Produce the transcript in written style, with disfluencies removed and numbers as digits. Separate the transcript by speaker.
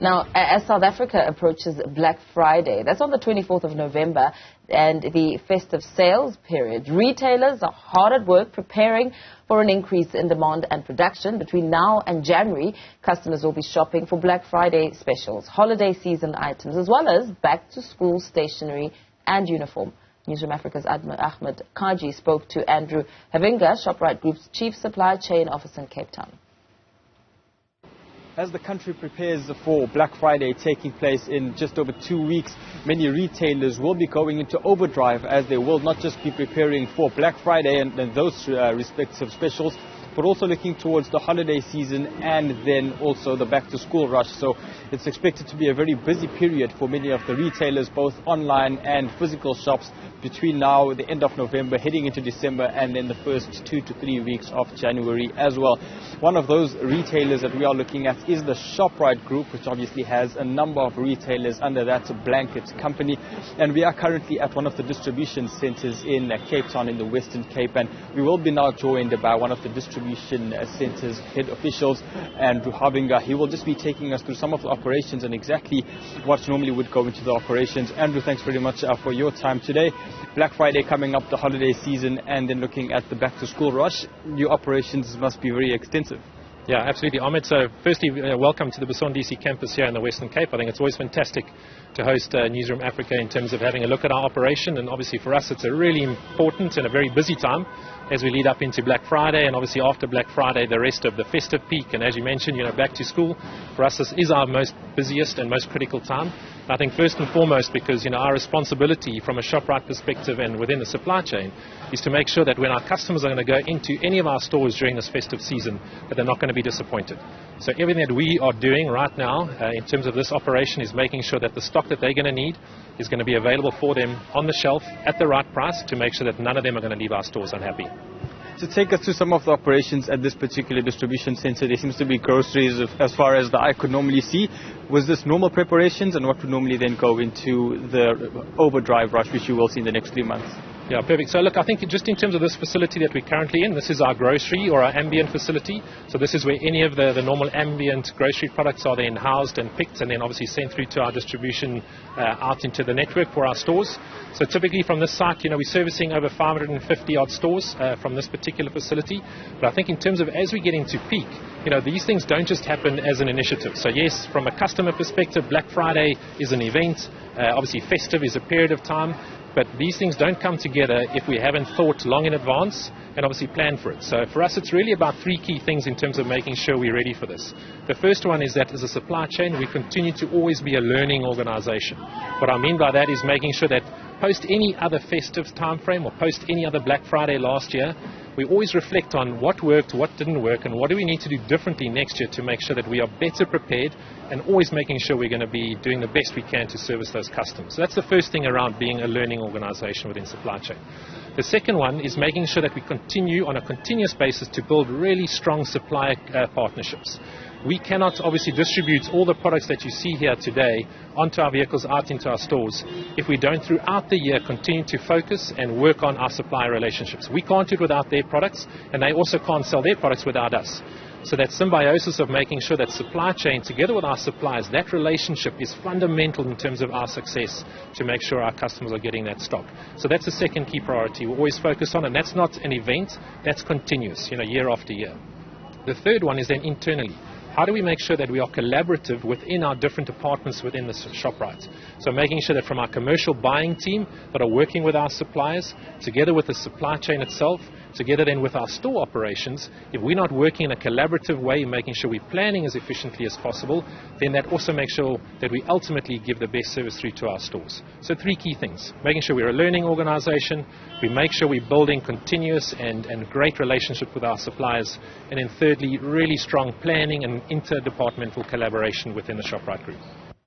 Speaker 1: Now, as South Africa approaches Black Friday, that's on the 24th of November, and the festive sales period, retailers are hard at work preparing for an increase in demand and production. Between now and January, customers will be shopping for Black Friday specials, holiday season items, as well as back-to-school stationery and uniform. Newzroom Afrika's Ahmed Kajee spoke to Andrew Havinga, Shoprite Group's Chief Supply Chain Officer in Cape Town.
Speaker 2: As the country prepares for Black Friday taking place in just over 2 weeks, many retailers will be going into overdrive as they will not just be preparing for Black Friday and those respective specials, but also looking towards the holiday season and then also the back-to-school rush. So it's expected to be a very busy period for many of the retailers, both online and physical shops, between now, the end of November, heading into December, and then the first 2 to 3 weeks of January as well. One of those retailers that we are looking at is the Shoprite Group, which obviously has a number of retailers under that blanket company. And we are currently at one of the distribution centers in Cape Town in the Western Cape. And we will be now joined by one of the distribution centers head officials, Andrew Havinga. He will just be taking us through some of the operations and exactly what normally would go into the operations. Andrew, thanks very much for your time today. Black Friday coming up, the holiday season, and then looking at the back-to-school rush. Your operations must be very extensive.
Speaker 3: Yeah, absolutely, Ahmed. So firstly, welcome to the Beson DC campus here in the Western Cape. I think it's always fantastic to host Newzroom Afrika in terms of having a look at our operation, and obviously for us it's a really important and a very busy time as we lead up into Black Friday, and obviously after Black Friday the rest of the festive peak, and as you mentioned, back to school. For us this is our most busiest and most critical time. I think first and foremost because our responsibility from a Shoprite perspective and within the supply chain is to make sure that when our customers are going to go into any of our stores during this festive season, that they're not going to be disappointed. So everything that we are doing right now in terms of this operation is making sure that the stock that they're going to need is going to be available for them on the shelf at the right price, to make sure that none of them are going to leave our stores unhappy.
Speaker 2: To take us through some of the operations at this particular distribution center, there seems to be groceries as far as the eye could normally see. Was this normal preparations, and what would normally then go into the overdrive rush which you will see in the next 3 months?
Speaker 3: Yeah, perfect. So look, I think just in terms of this facility that we're currently in, this is our grocery or our ambient facility. So this is where any of the normal ambient grocery products are then housed and picked and then obviously sent through to our distribution out into the network for our stores. So typically from this site, we're servicing over 550 odd stores from this particular facility. But I think in terms of as we get into peak, these things don't just happen as an initiative. So yes, from a customer perspective, Black Friday is an event. Obviously festive is a period of time. But these things don't come together if we haven't thought long in advance and obviously planned for it. So for us, it's really about 3 key things in terms of making sure we're ready for this. The first one is that as a supply chain, we continue to always be a learning organization. What I mean by that is making sure that post any other festive time frame or post any other Black Friday last year, we always reflect on what worked, what didn't work, and what do we need to do differently next year to make sure that we are better prepared, and always making sure we're going to be doing the best we can to service those customers. So that's the first thing around being a learning organization within supply chain. The second one is making sure that we continue on a continuous basis to build really strong supplier partnerships. We cannot obviously distribute all the products that you see here today onto our vehicles, out into our stores, if we don't throughout the year continue to focus and work on our supplier relationships. We can't do it without their products, and they also can't sell their products without us. So that symbiosis of making sure that supply chain together with our suppliers, that relationship is fundamental in terms of our success to make sure our customers are getting that stock. So that's the second key priority we always focus on, and that's not an event, that's continuous, year after year. The third one is then internally. How do we make sure that we are collaborative within our different departments within the Shoprite? So making sure that from our commercial buying team that are working with our suppliers, together with the supply chain itself, together then with our store operations, if we're not working in a collaborative way, making sure we're planning as efficiently as possible, then that also makes sure that we ultimately give the best service through to our stores. So 3 key things: making sure we're a learning organization, we make sure we're building continuous and great relationship with our suppliers, and then thirdly, really strong planning and interdepartmental collaboration within the Shoprite Group.